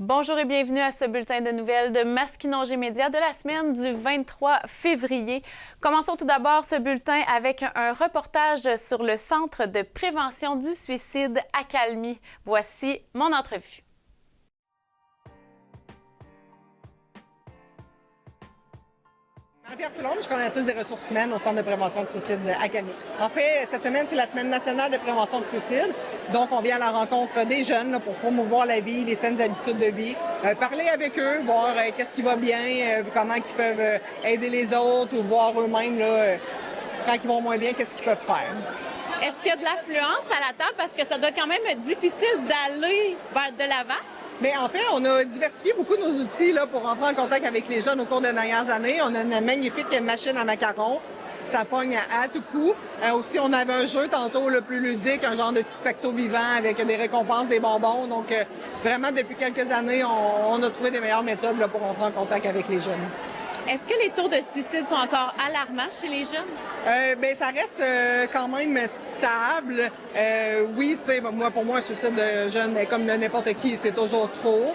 Bonjour et bienvenue à ce bulletin de nouvelles de Masquinongé Média de la semaine du 23 février. Commençons tout d'abord ce bulletin avec un reportage sur le Centre de prévention du suicide à Calmy. Voici mon entrevue. Marie-Pierre Coulombe, je suis coordonnatrice des ressources humaines au Centre de prévention du suicide à Calmy. En fait, cette semaine, c'est la Semaine nationale de prévention du suicide. Donc, on vient à la rencontre des jeunes là, pour promouvoir la vie, les saines habitudes de vie, parler avec eux, voir qu'est-ce qui va bien, comment ils peuvent aider les autres ou voir eux-mêmes, là, quand ils vont moins bien, qu'est-ce qu'ils peuvent faire. Est-ce qu'il y a de l'affluence à la table? Parce que ça doit être quand même difficile d'aller vers de l'avant. Bien, en fait, on a diversifié beaucoup nos outils là, pour rentrer en contact avec les jeunes au cours des dernières années. On a une magnifique machine à macarons. Ça pogne à tout coup. Aussi, on avait un jeu tantôt le plus ludique, un genre de petit tacto vivant avec des récompenses, des bonbons. Donc, vraiment, depuis quelques années, on a trouvé des meilleures méthodes là, pour rentrer en contact avec les jeunes. Est-ce que les taux de suicide sont encore alarmants chez les jeunes? Bien, ça reste quand même stable. Oui, tu sais, pour moi, un suicide de jeune, comme de n'importe qui, c'est toujours trop.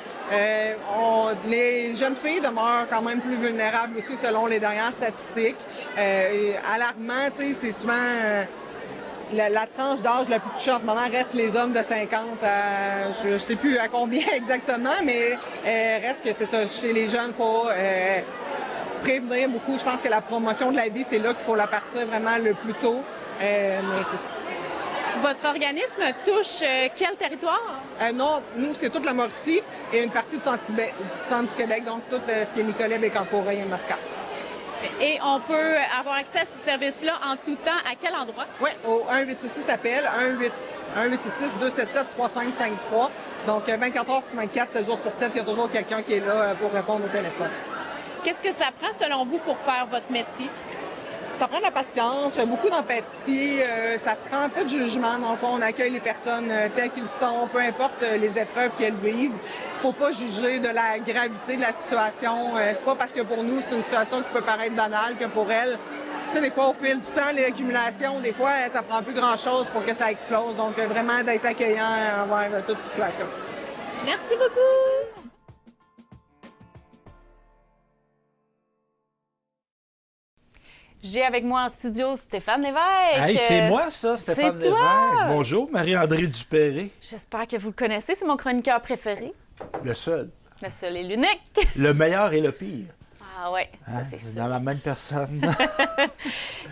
Les jeunes filles demeurent quand même plus vulnérables aussi selon les dernières statistiques. Alarmant, tu sais, c'est souvent... La tranche d'âge la plus touchée en ce moment reste les hommes de 50 à, je ne sais plus à combien exactement, mais reste que c'est ça. Chez les jeunes, il faut prévenir beaucoup. Je pense que la promotion de la vie, c'est là qu'il faut la partir vraiment le plus tôt. Mais c'est ça. Votre organisme touche quel territoire? Non, nous, c'est toute la Mauricie et une partie du centre du Québec, donc tout ce qui est Nicolet, Bécancour et Mascate. Et on peut avoir accès à ces services-là en tout temps. À quel endroit? Oui, au 1-866 appel, 1-866-277-3553. Donc, 24 heures sur 24, 7 jours sur 7, il y a toujours quelqu'un qui est là pour répondre au téléphone. Qu'est-ce que ça prend, selon vous, pour faire votre métier? Ça prend de la patience, beaucoup d'empathie, ça prend un peu de jugement. Dans le fond, on accueille les personnes telles qu'elles sont, peu importe les épreuves qu'elles vivent. Il ne faut pas juger de la gravité de la situation. C'est pas parce que pour nous, c'est une situation qui peut paraître banale que pour elles. Tu sais, des fois, au fil du temps, les accumulations, des fois, ça prend plus grand-chose pour que ça explose. Donc, vraiment d'être accueillant envers toute situation. Merci beaucoup! J'ai avec moi en studio Stéphane Lévesque. Hey, c'est moi ça, Stéphane C'est toi! Lévesque. Bonjour, Marie-André Dupéré. J'espère que vous le connaissez, c'est mon chroniqueur préféré. Le seul. Le seul et l'unique. Le meilleur et le pire. Ah ouais, ça Hein, c'est c'est ça. dans la même personne.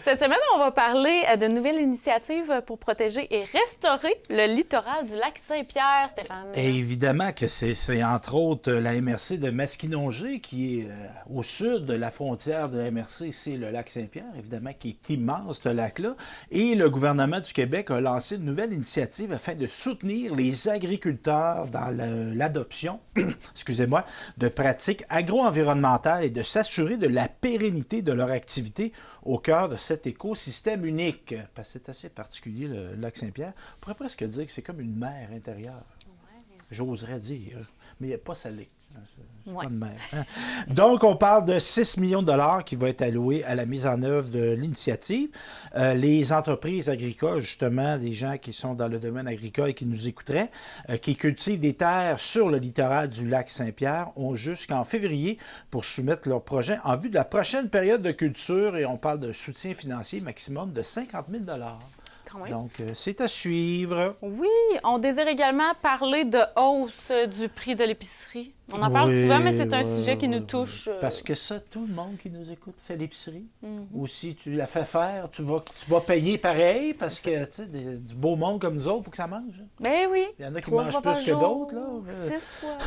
Cette semaine, on va parler de nouvelles initiatives pour protéger et restaurer le littoral du lac Saint-Pierre, Stéphane. Et évidemment que c'est entre autres la MRC de Masquinongé qui est au sud de la frontière de la MRC, c'est le lac Saint-Pierre, évidemment, qui est immense, ce lac-là. Et le gouvernement du Québec a lancé une nouvelle initiative afin de soutenir les agriculteurs dans l'adoption, excusez-moi, de pratiques agro-environnementales et de s'assurer de la pérennité de leur activité au cœur de cet écosystème unique. Parce que c'est assez particulier, le lac Saint-Pierre. On pourrait presque dire que c'est comme une mer intérieure. J'oserais dire, mais pas salée. C'est pas de mer. Hein? Donc, on parle de 6 millions de dollars qui vont être alloués à la mise en œuvre de l'initiative. Les entreprises agricoles, justement, des gens qui sont dans le domaine agricole et qui nous écouteraient, qui cultivent des terres sur le littoral du lac Saint-Pierre, ont jusqu'en février pour soumettre leur projet en vue de la prochaine période de culture et on parle de soutien financier maximum de 50 000 dollars. Donc, c'est à suivre. Oui, on désire également parler de hausse du prix de l'épicerie. On en parle Oui, souvent, mais c'est un sujet qui nous touche. Parce que ça, tout le monde qui nous écoute fait l'épicerie. Ou si tu la fais faire, tu vas payer pareil parce que, tu sais, du beau monde comme nous autres, il faut que ça mange. Ben oui. Il y en a qui 3 mangent fois par plus que jour, d'autres, là. 6 fois.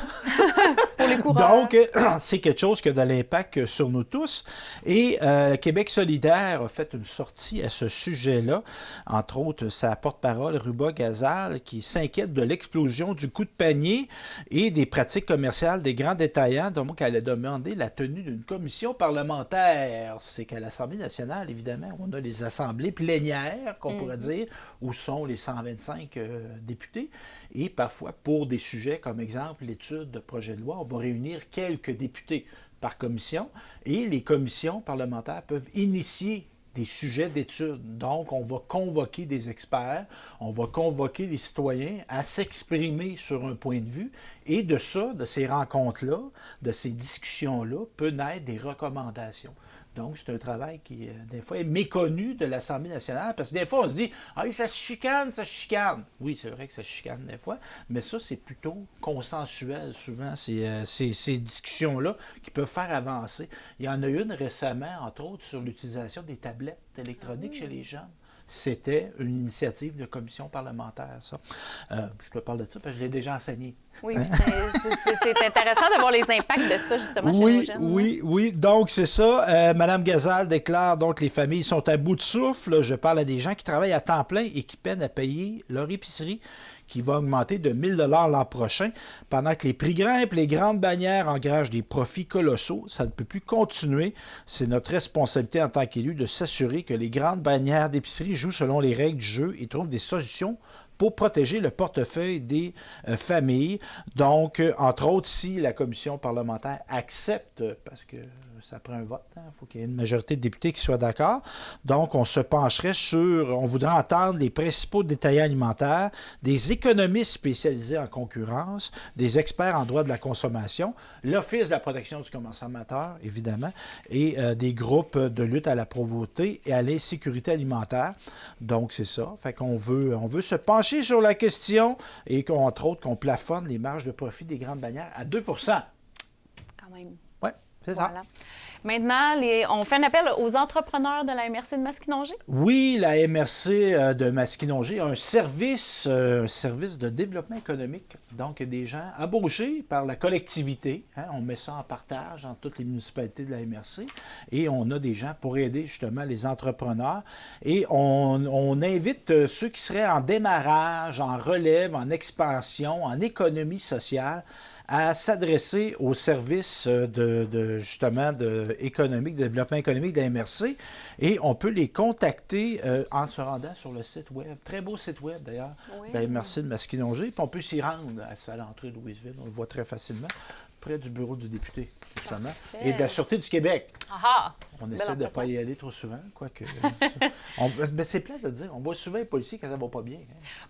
Pour les coureurs. Donc, c'est quelque chose qui a de l'impact sur nous tous. Et Québec solidaire a fait une sortie à ce sujet-là. Entre autres, sa porte-parole, Ruba Gazal, qui s'inquiète de l'explosion du coût de panier et des pratiques commerciales des grands détaillants. Donc, elle a demandé la tenue d'une commission parlementaire. C'est qu'à l'Assemblée nationale, évidemment, on a les assemblées plénières, qu'on pourrait dire, où sont les 125 députés. Et parfois, pour des sujets comme exemple l'étude de projet de loi, on va réunir quelques députés par commission. Et les commissions parlementaires peuvent initier des sujets d'études. Donc, on va convoquer des experts, on va convoquer les citoyens à s'exprimer sur un point de vue. Et de ça, de ces rencontres-là, de ces discussions-là, peut naître des recommandations. Donc, c'est un travail qui, des fois, est méconnu de l'Assemblée nationale, parce que des fois, on se dit « Ah, ça se chicane, ça se chicane ». Oui, c'est vrai que ça se chicane des fois, mais ça, c'est plutôt consensuel, souvent, ces discussions-là qui peuvent faire avancer. Il y en a une récemment, entre autres, sur l'utilisation des tablettes électroniques chez les jeunes. C'était une initiative de commission parlementaire, ça. Je te parle de ça parce que je l'ai déjà enseigné. Oui, c'est intéressant de voir les impacts de ça, justement, chez nos jeunes. Oui. Donc, c'est ça. Mme Gazal déclare donc que les familles sont à bout de souffle. Je parle à des gens qui travaillent à temps plein et qui peinent à payer leur épicerie, qui va augmenter de 1 000 $ l'an prochain. Pendant que les prix grimpent, les grandes bannières engagent des profits colossaux. Ça ne peut plus continuer. C'est notre responsabilité en tant qu'élus de s'assurer que les grandes bannières d'épicerie jouent selon les règles du jeu et trouvent des solutions pour protéger le portefeuille des familles. Donc, entre autres, si la commission parlementaire accepte, parce que ça prend un vote, il faut qu'il y ait une majorité de députés qui soient d'accord. Donc, on se pencherait on voudrait entendre les principaux détaillants alimentaires, des économistes spécialisés en concurrence, des experts en droit de la consommation, l'Office de la protection du consommateur, évidemment, et des groupes de lutte à la pauvreté et à l'insécurité alimentaire. Donc, c'est ça. Fait qu'on veut se pencher sur la question et entre autres, qu'on plafonne les marges de profit des grandes bannières à 2 %. Quand même. Oui, c'est ça. Voilà. Maintenant, on fait un appel aux entrepreneurs de la MRC de Masquinongé. Oui, la MRC de Masquinongé a un service de développement économique. Donc, des gens embauchés par la collectivité. On met ça en partage dans toutes les municipalités de la MRC. Et on a des gens pour aider justement les entrepreneurs. Et on invite ceux qui seraient en démarrage, en relève, en expansion, en économie sociale, à s'adresser au service de développement économique de la MRC. Et on peut les contacter en se rendant sur le site web. Très beau site web, d'ailleurs, de la MRC de Masquinongé. Puis on peut s'y rendre à l'entrée de Louisville. On le voit très facilement, près du bureau du député, justement, et de la Sûreté du Québec. Aha! On essaie de ne pas y aller trop souvent, quoique... mais c'est plate de dire, on voit souvent les policiers quand ça va pas bien.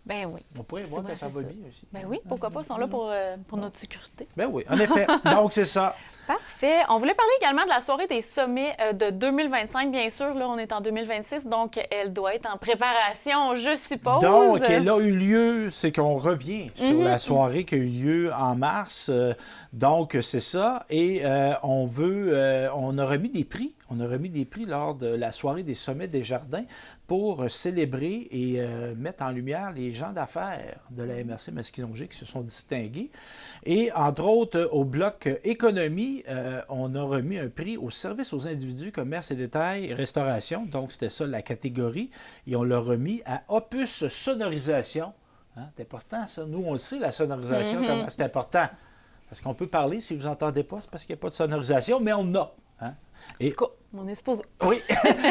Ben oui. On pourrait voir quand ça va bien aussi. Ben oui, pourquoi pas, ils sont là pour notre sécurité. Ben oui, en effet. Donc, c'est ça. Parfait. On voulait parler également de la soirée des sommets de 2025, bien sûr. Là, on est en 2026, donc elle doit être en préparation, je suppose. Donc, elle a eu lieu, c'est qu'on revient sur la soirée qui a eu lieu en mars. Donc, c'est ça. Et on a remis des prix. On a remis des prix lors de la soirée des sommets des jardins pour célébrer et mettre en lumière les gens d'affaires de la MRC Masquinongé qui se sont distingués. Et entre autres, au bloc économie, on a remis un prix au service aux individus, commerce et détail, restauration. Donc, c'était ça la catégorie. Et on l'a remis à Opus Sonorisation. C'est important, ça. Nous, on le sait, la sonorisation, comment c'est important. Parce qu'on peut parler, si vous n'entendez pas, c'est parce qu'il n'y a pas de sonorisation, mais on en a. En tout cas, on est supposé. Oui,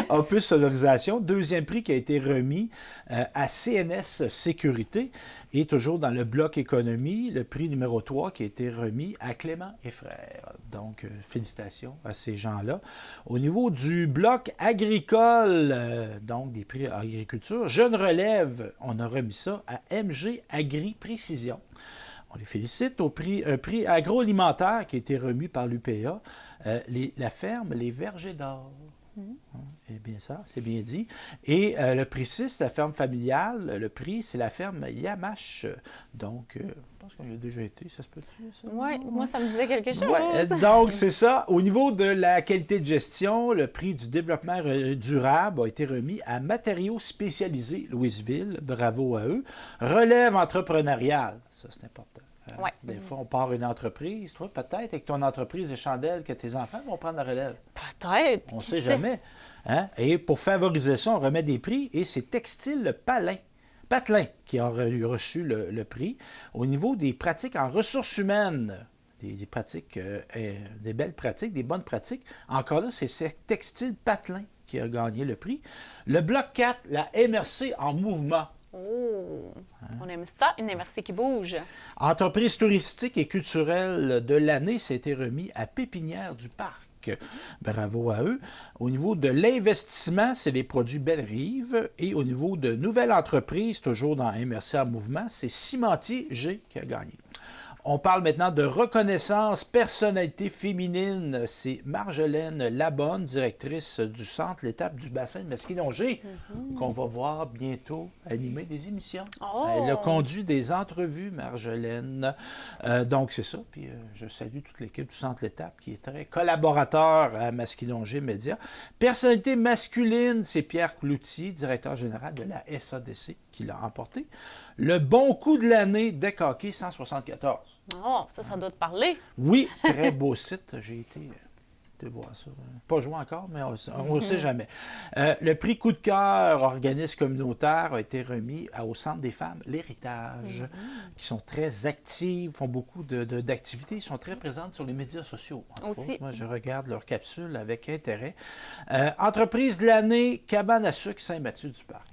Opus Sonorisation, deuxième prix qui a été remis à CNS Sécurité et toujours dans le bloc économie, le prix numéro 3 qui a été remis à Clément et Frères. Donc, félicitations à ces gens-là. Au niveau du bloc agricole, donc des prix agriculture, Jeune Relève, on a remis ça à MG Agri Précision. On les félicite un prix agroalimentaire qui a été remis par l'UPA, la ferme Les Vergers d'Or. Eh bien ça, c'est bien dit. Et le prix 6, la ferme familiale, le prix, c'est la ferme Yamache. Donc, je pense qu'on y a déjà été, ça se peut-tu, ça? Oui, moi, ça me disait quelque chose. Ouais, donc, c'est ça. Au niveau de la qualité de gestion, le prix du développement durable a été remis à Matériaux spécialisés Louisville. Bravo à eux. Relève entrepreneuriale, ça, c'est important. Des fois, on part une entreprise. Toi, peut-être, avec ton entreprise de chandelles, que tes enfants vont prendre la relève. Peut-être. On ne sait jamais. Et pour favoriser ça, on remet des prix. Et c'est Textile Patelin qui a reçu le prix. Au niveau des pratiques en ressources humaines, des pratiques, des belles pratiques, des bonnes pratiques, encore là, c'est Textile Patelin qui a gagné le prix. Le bloc 4, la MRC en mouvement. Oh, on aime ça, une MRC qui bouge. Entreprise touristique et culturelle de l'année, ça a été remis à Pépinière du Parc. Bravo à eux. Au niveau de l'investissement, c'est les produits Belle-Rive. Et au niveau de nouvelles entreprises, toujours dans MRC en mouvement, c'est Cimentier G qui a gagné. On parle maintenant de reconnaissance personnalité féminine. C'est Marjolaine Labonne, directrice du centre L'Étape du bassin de Masquinongé, qu'on va voir bientôt animer des émissions. Oh! Elle a conduit des entrevues, Marjolaine. Donc, c'est ça. Puis, je salue toute l'équipe du centre L'Étape qui est très collaborateur à Masquinongé Média. Personnalité masculine, c'est Pierre Cloutier, directeur général de la SADC, qui l'a emporté. Le bon coup de l'année, Deck Hockey 174. Oh, ça doit te parler. Oui, très beau site. J'ai été voir ça. Pas joué encore, mais on ne sait jamais. Le prix coup de cœur, organisme communautaire, a été remis au Centre des femmes, l'Héritage, qui sont très actives, font beaucoup d'activités. Ils sont très présentes sur les médias sociaux. Aussi. Moi, je regarde leurs capsules avec intérêt. Entreprise de l'année, Cabane à sucre Saint-Mathieu-du-Parc.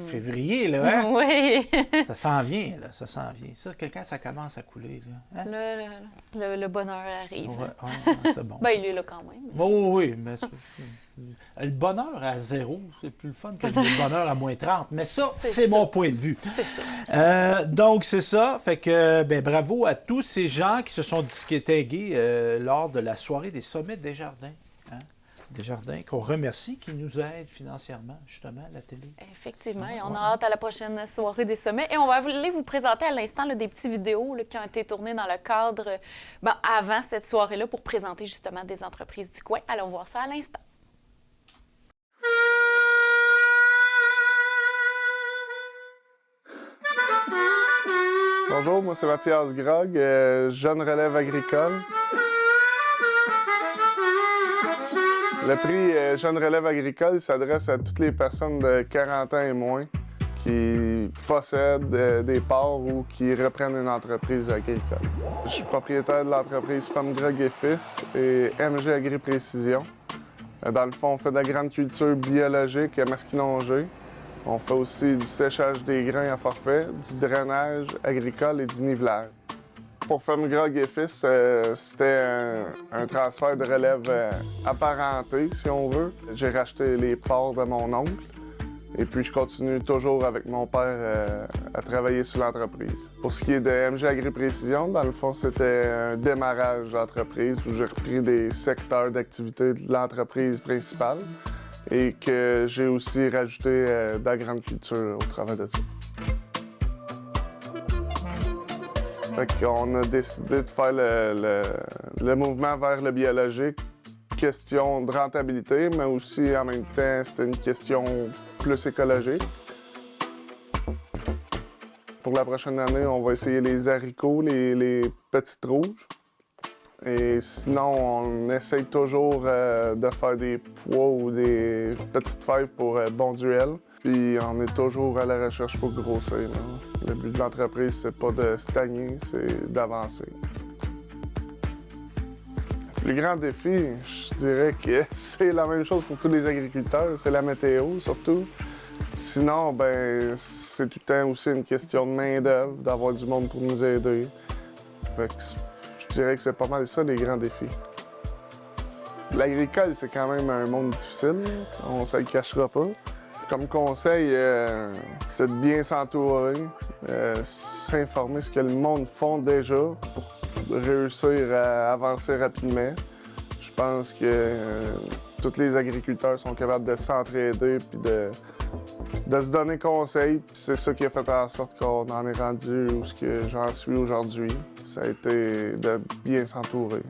Février, là, hein? Oui. Ça s'en vient, là, ça s'en vient. Ça, quelqu'un, ça commence à couler, là. Hein? Le bonheur arrive. Ouais, c'est bon. Il est là quand même. Oui, mais le bonheur à 0, c'est plus le fun que le bonheur à moins 30. Mais ça, c'est mon point de vue. C'est ça. Donc, c'est ça. Fait que, bravo à tous ces gens qui se sont distingués lors de la soirée des sommets Desjardins. Hein? Desjardins, qu'on remercie, qui nous aident financièrement, justement, à la télé. Effectivement, et on a hâte à la prochaine soirée des sommets. Et on va aller vous présenter à l'instant des petites vidéos qui ont été tournées dans le cadre, avant cette soirée-là, pour présenter justement des entreprises du coin. Allons voir ça à l'instant. Bonjour, moi c'est Mathias Grog, jeune relève agricole. Le prix Jeune relève agricole s'adresse à toutes les personnes de 40 ans et moins qui possèdent des parts ou qui reprennent une entreprise agricole. Je suis propriétaire de l'entreprise Femmes Grog et Fils et MG Agri-Précision. Dans le fond, on fait de la grande culture biologique à Masquinongé. On fait aussi du séchage des grains à forfait, du drainage agricole et du nivelage. Pour Femmes Grog et Fils, c'était un transfert de relève apparenté, si on veut. J'ai racheté les parts de mon oncle et puis je continue toujours avec mon père à travailler sur l'entreprise. Pour ce qui est de MG Agri-Précision, dans le fond, c'était un démarrage d'entreprise où j'ai repris des secteurs d'activité de l'entreprise principale et que j'ai aussi rajouté de la grande culture au travers de ça. Fait qu'on a décidé de faire le mouvement vers le biologique, question de rentabilité, mais aussi en même temps, c'était une question plus écologique. Pour la prochaine année, on va essayer les haricots, les petites rouges. Et sinon, on essaye toujours de faire des pois ou des petites fèves pour bon duel. Puis on est toujours à la recherche pour grossir. Là. Le but de l'entreprise, c'est pas de stagner, c'est d'avancer. Le plus grand défi, je dirais que c'est la même chose pour tous les agriculteurs, c'est la météo surtout. Sinon, c'est tout le temps aussi une question de main-d'œuvre, d'avoir du monde pour nous aider. Fait que je dirais que c'est pas mal ça les grands défis. L'agricole, c'est quand même un monde difficile, on ne se le cachera pas. Comme conseil, c'est de bien s'entourer, s'informer ce que le monde font déjà pour réussir à avancer rapidement. Je pense que tous les agriculteurs sont capables de s'entraider puis de se donner conseil. Puis c'est ça qui a fait en sorte qu'on en est rendu où j'en suis aujourd'hui. Ça a été de bien s'entourer.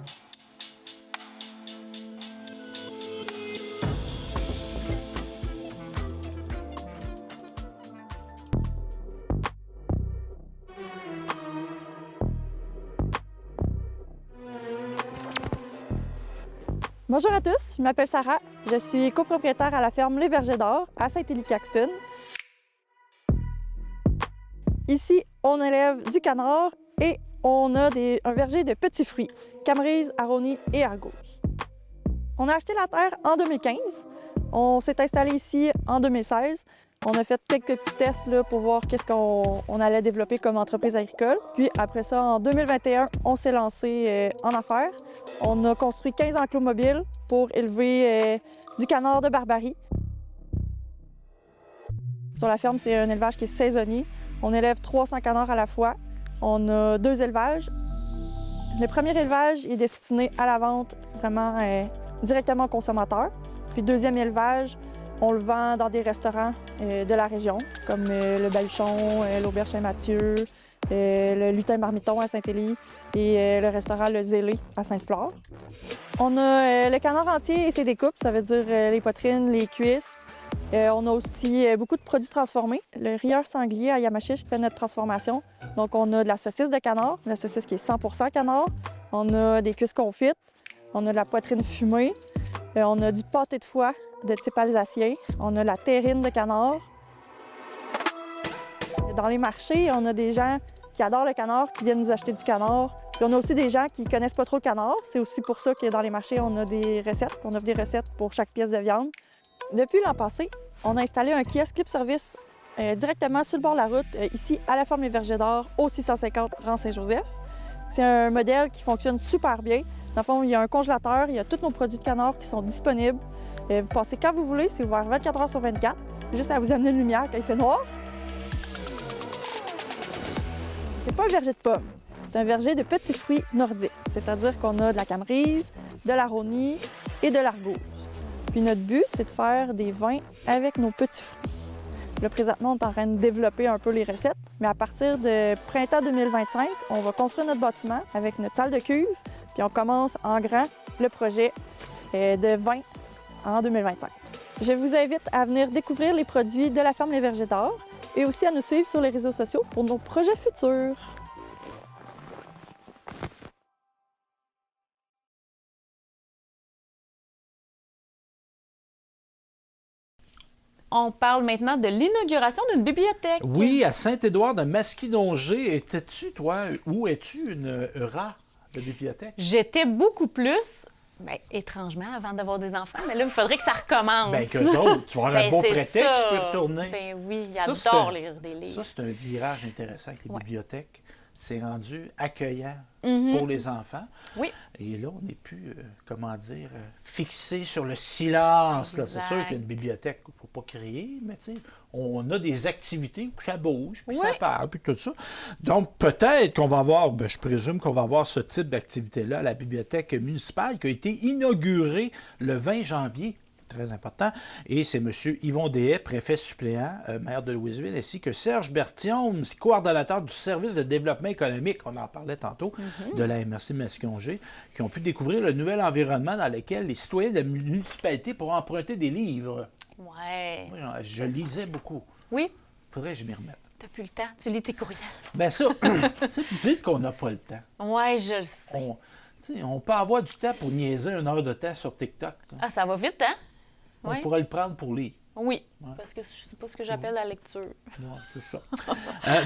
Bonjour à tous, je m'appelle Sarah, je suis copropriétaire à la ferme Les Vergers d'Or à Saint-Élie-Caxton. Ici, on élève du canard et on a un verger de petits fruits, camerise, aronie et argos. On a acheté la terre en 2015, on s'est installé ici en 2016. On a fait quelques petits tests là, pour voir qu'est-ce qu'on allait développer comme entreprise agricole. Puis après ça, en 2021, on s'est lancé en affaires. On a construit 15 enclos mobiles pour élever du canard de Barbarie. Sur la ferme, c'est un élevage qui est saisonnier. On élève 300 canards à la fois. On a 2 élevages. Le premier élevage est destiné à la vente vraiment directement aux consommateurs. Puis le deuxième élevage, on le vend dans des restaurants de la région, comme le Baluchon, l'Auberge Saint-Mathieu, le Lutin Marmiton à Saint-Élie et le restaurant Le Zélé à Sainte-Flore. On a le canard entier et ses découpes, ça veut dire les poitrines, les cuisses. On a aussi beaucoup de produits transformés. Le rieur sanglier à Yamachiche fait notre transformation. Donc, on a de la saucisse de canard, la saucisse qui est 100% canard. On a des cuisses confites. On a de la poitrine fumée. On a du pâté de foie de type alsacien. On a la terrine de canard. Dans les marchés, on a des gens qui adorent le canard, qui viennent nous acheter du canard. Puis on a aussi des gens qui ne connaissent pas trop le canard. C'est aussi pour ça que dans les marchés, on a des recettes. On offre des recettes pour chaque pièce de viande. Depuis l'an passé, on a installé un kiosque libre-service directement sur le bord de la route, ici à la ferme Les Vergers d'Or, au 650 rang Saint-Joseph. C'est un modèle qui fonctionne super bien. Dans le fond, il y a un congélateur, il y a tous nos produits de canard qui sont disponibles. Vous passez quand vous voulez, c'est ouvert 24 heures sur 24, juste à vous amener une lumière quand il fait noir. C'est pas un verger de pommes, c'est un verger de petits fruits nordiques, c'est-à-dire qu'on a de la camerise, de l'aronie et de l'argouse. Puis notre but, c'est de faire des vins avec nos petits fruits. Là, présentement, on est en train de développer un peu les recettes, mais à partir de printemps 2025, on va construire notre bâtiment avec notre salle de cuve, puis on commence en grand le projet de vin en 2025. Je vous invite à venir découvrir les produits de la ferme Les Vergers d'Or et aussi à nous suivre sur les réseaux sociaux pour nos projets futurs. On parle maintenant de l'inauguration d'une bibliothèque. Oui, à Saint-Édouard de Masquinongé. Étais-tu, toi, où es-tu une rat de bibliothèque? J'étais beaucoup plus, étrangement, avant d'avoir des enfants, mais là, il faudrait que ça recommence. Bien, qu'eux autres, tu vas avoir un beau c'est prétexte, ça. tu peux retourner. Ben oui, Ça, j'adore lire des livres. Ça, c'est un virage intéressant avec les bibliothèques. C'est rendu accueillant Mhm. pour les enfants. Oui. Et là, on n'est plus, fixé sur le silence. Là. C'est Exact. sûr qu'une bibliothèque, il ne faut pas crier, mais tu sais, on a des activités où ça bouge, puis ça Oui. parle, puis tout ça. Donc, peut-être qu'on va avoir, je présume qu'on va avoir ce type d'activité-là à la bibliothèque municipale qui a été inaugurée le 20 janvier. Très important. Et c'est M. Yvon Deshaies, préfet suppléant, maire de Louisville, ainsi que Serge Berthiaume, coordonnateur du service de développement économique, on en parlait tantôt, de la MRC de Masquinongé, qui ont pu découvrir le nouvel environnement dans lequel les citoyens de la municipalité pourront emprunter des livres. Ouais. Moi, je lisais beaucoup. Oui. Faudrait que je m'y remette. T'as plus le temps. Tu lis tes courriels. Ben ça, tu sais, dites qu'on n'a pas le temps. Ouais, je le sais. On peut avoir du temps pour niaiser 1 heure de temps sur TikTok. Là. Ah, ça va vite, hein? On Ouais. pourrait le prendre pour lire. Oui, parce que je sais pas ce que j'appelle la lecture. Ouais, c'est ça.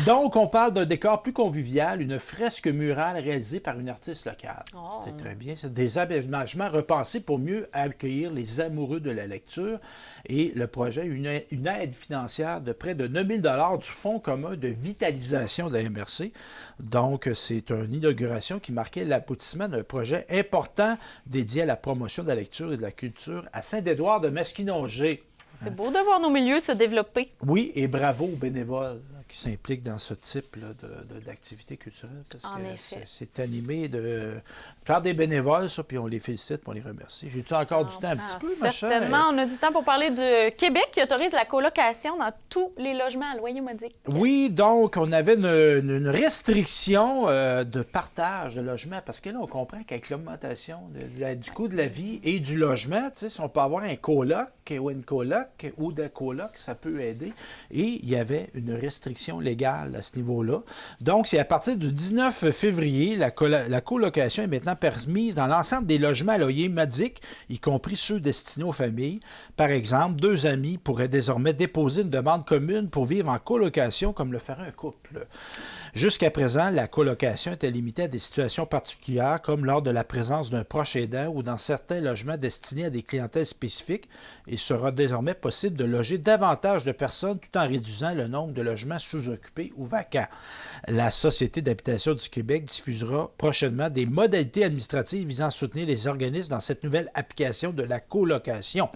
Donc, on parle d'un décor plus convivial, une fresque murale réalisée par une artiste locale. Oh. C'est très bien. C'est des aménagements repensés pour mieux accueillir les amoureux de la lecture. Et le projet, une aide financière de près de 9 000 du Fonds commun de vitalisation de la MRC. Donc, c'est une inauguration qui marquait l'aboutissement d'un projet important dédié à la promotion de la lecture et de la culture à Saint-Édouard de Masquinongé. C'est beau de voir nos milieux se développer. Oui, et bravo aux bénévoles qui s'impliquent dans ce type d'activité culturelle. Parce En que effet. c'est animé par des bénévoles, ça, puis on les félicite, puis on les remercie. J'ai-tu encore du temps un petit peu, ma chère? Certainement. On a du temps pour parler de Québec qui autorise la colocation dans tous les logements à loyer modique. Oui, donc on avait une restriction de partage de logements, parce que là, on comprend qu'avec l'augmentation du coût de la vie et du logement, tu sais, si on peut avoir un coloc ou une coloc ou des colocs, ça peut aider. Et il y avait une restriction légale à ce niveau-là. Donc, c'est à partir du 19 février, la colocation est maintenant permise dans l'ensemble des logements à loyer modique, y compris ceux destinés aux familles. Par exemple, 2 amis pourraient désormais déposer une demande commune pour vivre en colocation comme le ferait un couple. Jusqu'à présent, la colocation était limitée à des situations particulières comme lors de la présence d'un proche aidant ou dans certains logements destinés à des clientèles spécifiques. Il sera désormais possible de loger davantage de personnes tout en réduisant le nombre de logements sous-occupés ou vacants. La Société d'habitation du Québec diffusera prochainement des modalités administratives visant à soutenir les organismes dans cette nouvelle application de la colocation.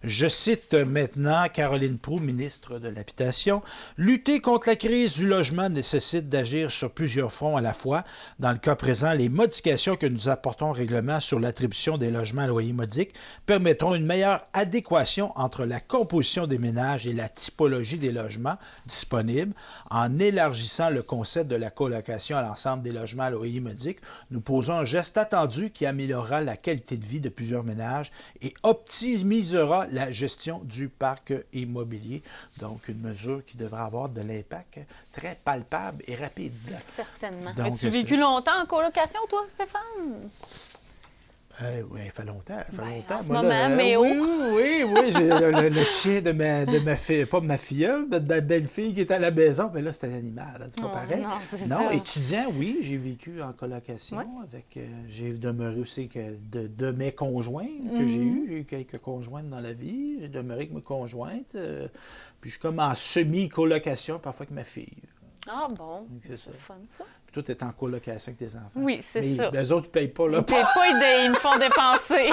Je cite maintenant Caroline Proulx, ministre de l'Habitation. « Lutter contre la crise du logement nécessite d'agir sur plusieurs fronts à la fois. Dans le cas présent, les modifications que nous apportons au règlement sur l'attribution des logements à loyer modique permettront une meilleure adéquation entre la composition des ménages et la typologie des logements disponibles. En élargissant le concept de la colocation à l'ensemble des logements à loyer modique, nous posons un geste attendu qui améliorera la qualité de vie de plusieurs ménages et optimisera la gestion du parc immobilier. » Donc, une mesure qui devrait avoir de l'impact très palpable et rapide. Certainement. Donc, As-tu vécu longtemps en colocation, toi, Stéphane? Oui, il fait longtemps. En ce moment, mais oui. J'ai le chien de ma fille, pas de ma filleule, de ma belle-fille qui était à la maison, mais là, c'était un animal, c'est pas pareil. Non, étudiant, oui, j'ai vécu en colocation avec. J'ai demeuré aussi de mes conjointes que j'ai eues. J'ai eu quelques conjointes dans la vie. J'ai demeuré avec mes conjointes. Puis je suis comme en semi-colocation parfois avec ma fille. Ah bon, c'est c'est fun ça. Puis toi, tu es en colocation avec tes enfants. Oui, c'est ça. Les autres ne payent pas. Là. Ils ne payent pas, ils me font dépenser.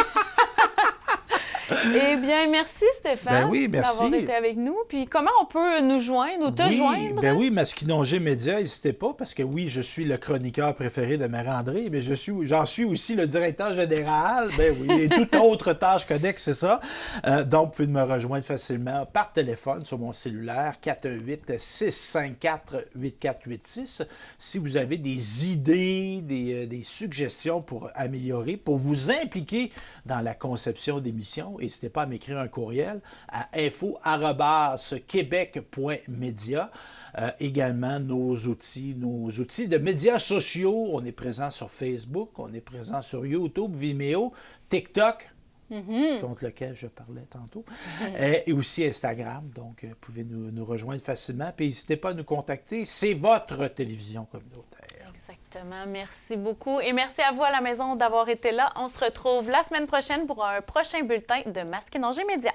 Eh bien, merci Stéphane d'avoir été avec nous. Puis comment on peut nous joindre ou te joindre? Ben oui, Masquinongé Média, n'hésitez pas, parce que oui, je suis le chroniqueur préféré de Marie-André, mais j'en suis aussi le directeur général. Ben oui, et toute autre tâche connexe, c'est ça. Donc, vous pouvez me rejoindre facilement par téléphone sur mon cellulaire 418-654-8486. Si vous avez des idées, des suggestions pour améliorer, pour vous impliquer dans la conception d'émissions, n'hésitez pas à m'écrire un courriel à info@quebec.media. Également, nos outils de médias sociaux. On est présent sur Facebook, on est présent sur YouTube, Vimeo, TikTok, contre lequel je parlais tantôt, et aussi Instagram. Donc, vous pouvez nous rejoindre facilement. Puis, n'hésitez pas à nous contacter. C'est votre télévision communautaire. Exactement. Merci beaucoup. Et merci à vous à la maison d'avoir été là. On se retrouve la semaine prochaine pour un prochain bulletin de Masquinongé Média.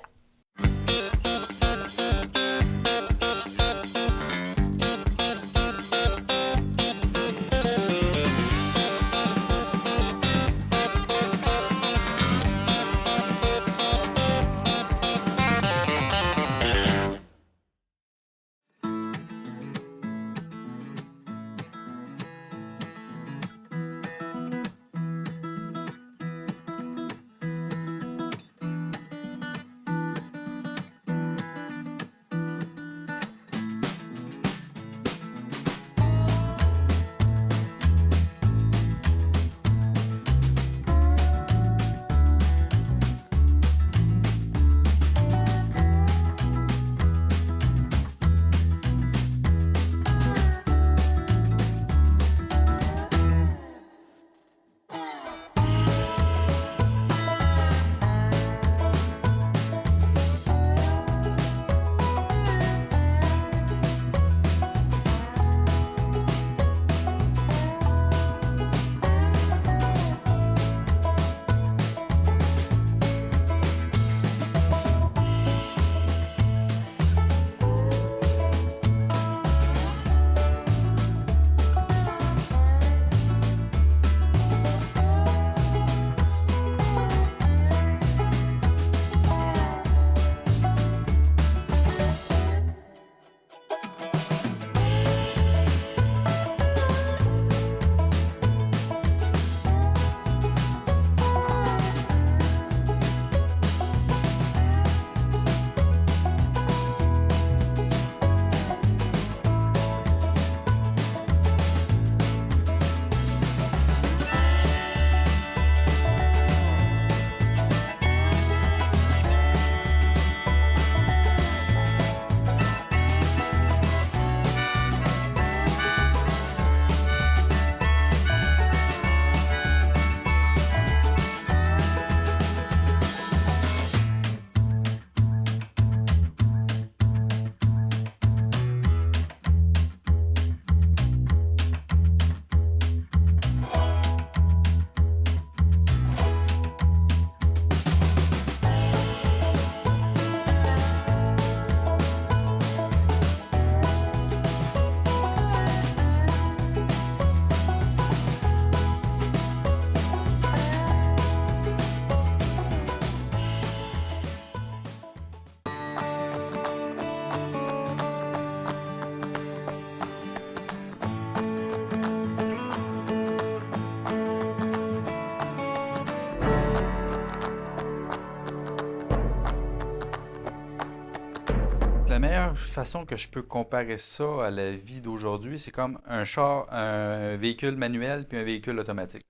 La meilleure façon que je peux comparer ça à la vie d'aujourd'hui, c'est comme un véhicule manuel puis un véhicule automatique.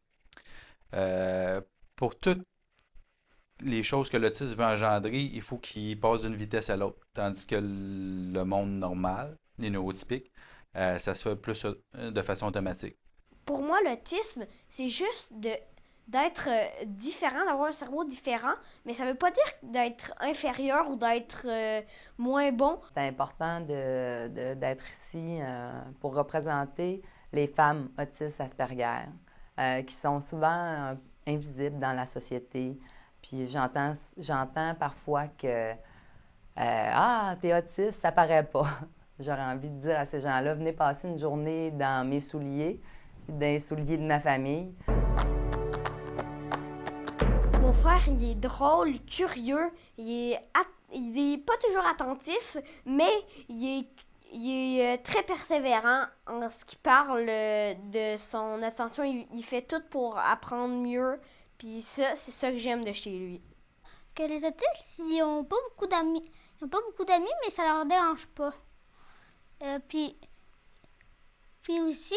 Pour toutes les choses que l'autisme veut engendrer, il faut qu'il passe d'une vitesse à l'autre. Tandis que le monde normal, les neurotypiques, ça se fait plus de façon automatique. Pour moi, l'autisme, c'est juste d'être différent, d'avoir un cerveau différent, mais ça veut pas dire d'être inférieur ou d'être moins bon. C'est important d'être ici pour représenter les femmes autistes Asperger, qui sont souvent invisibles dans la société. Puis j'entends parfois que ah, t'es autiste, ça paraît pas. J'aurais envie de dire à ces gens-là, venez passer une journée dans mes souliers, dans les souliers de ma famille. Mon frère, il est drôle, curieux, il est pas toujours attentif, mais il est très persévérant en ce qui parle de son attention. Il fait tout pour apprendre mieux, puis ça, c'est ça que j'aime de chez lui. Que les autistes, ils n'ont pas beaucoup d'amis. Ils n'ont pas beaucoup d'amis, mais ça leur dérange pas. Puis aussi,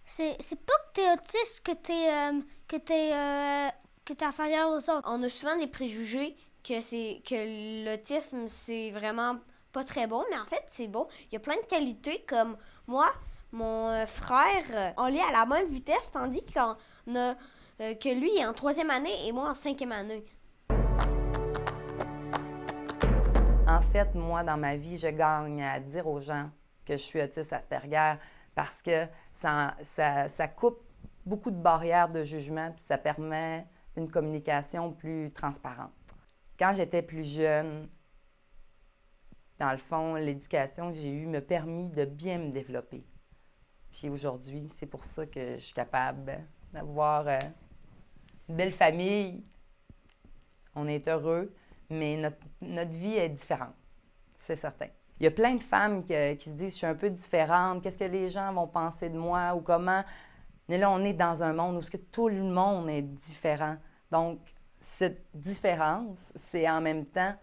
c'est pas que t'es autiste que t'es inférieur aux autres. On a souvent des préjugés que l'autisme, c'est vraiment pas très bon, mais en fait, c'est bon. Il y a plein de qualités, comme moi, mon frère, on lit à la même vitesse, tandis que lui est en 3e année et moi en 5e année. En fait, moi, dans ma vie, je gagne à dire aux gens que je suis autiste Asperger parce que ça coupe beaucoup de barrières de jugement puis ça permet une communication plus transparente. Quand j'étais plus jeune, dans le fond, l'éducation que j'ai eue m'a permis de bien me développer. Puis aujourd'hui, c'est pour ça que je suis capable d'avoir une belle famille. On est heureux, mais notre vie est différente, c'est certain. Il y a plein de femmes qui se disent « je suis un peu différente, qu'est-ce que les gens vont penser de moi ou comment ». Mais là, on est dans un monde où tout le monde est différent. Donc, cette différence, c'est en même temps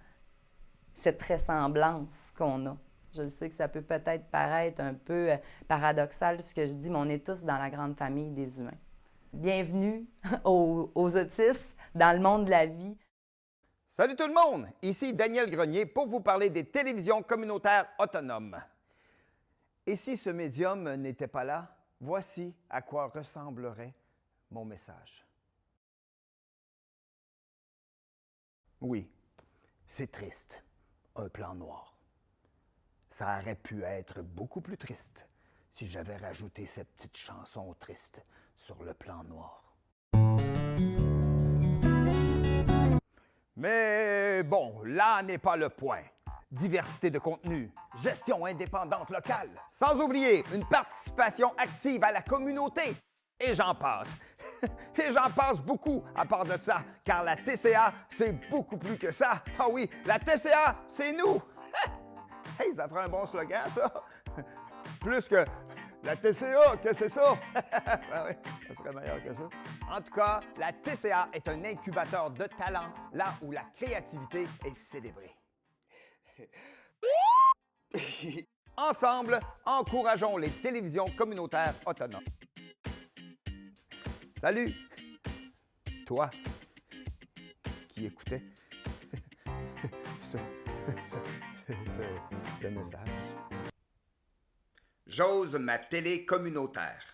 cette ressemblance qu'on a. Je sais que ça peut peut-être paraître un peu paradoxal ce que je dis, mais on est tous dans la grande famille des humains. Bienvenue aux autistes dans le monde de la vie. Salut tout le monde! Ici Daniel Grenier pour vous parler des télévisions communautaires autonomes. Et si ce médium n'était pas là, voici à quoi ressemblerait mon message. Oui, c'est triste, un plan noir. Ça aurait pu être beaucoup plus triste si j'avais rajouté cette petite chanson triste sur le plan noir. Mais bon, là n'est pas le point. Diversité de contenu, gestion indépendante locale, sans oublier une participation active à la communauté. Et j'en passe. Et j'en passe beaucoup à part de ça, car la TCA, c'est beaucoup plus que ça. Ah oui, la TCA, c'est nous. Hey, ça ferait un bon slogan, ça. Plus que la TCA, qu'est-ce que c'est ça? Ben oui, ça serait meilleur que ça. En tout cas, la TCA est un incubateur de talent, là où la créativité est célébrée. Ensemble, encourageons les télévisions communautaires autonomes. Salut! Toi qui écoutais ce message. J'ose ma télé communautaire.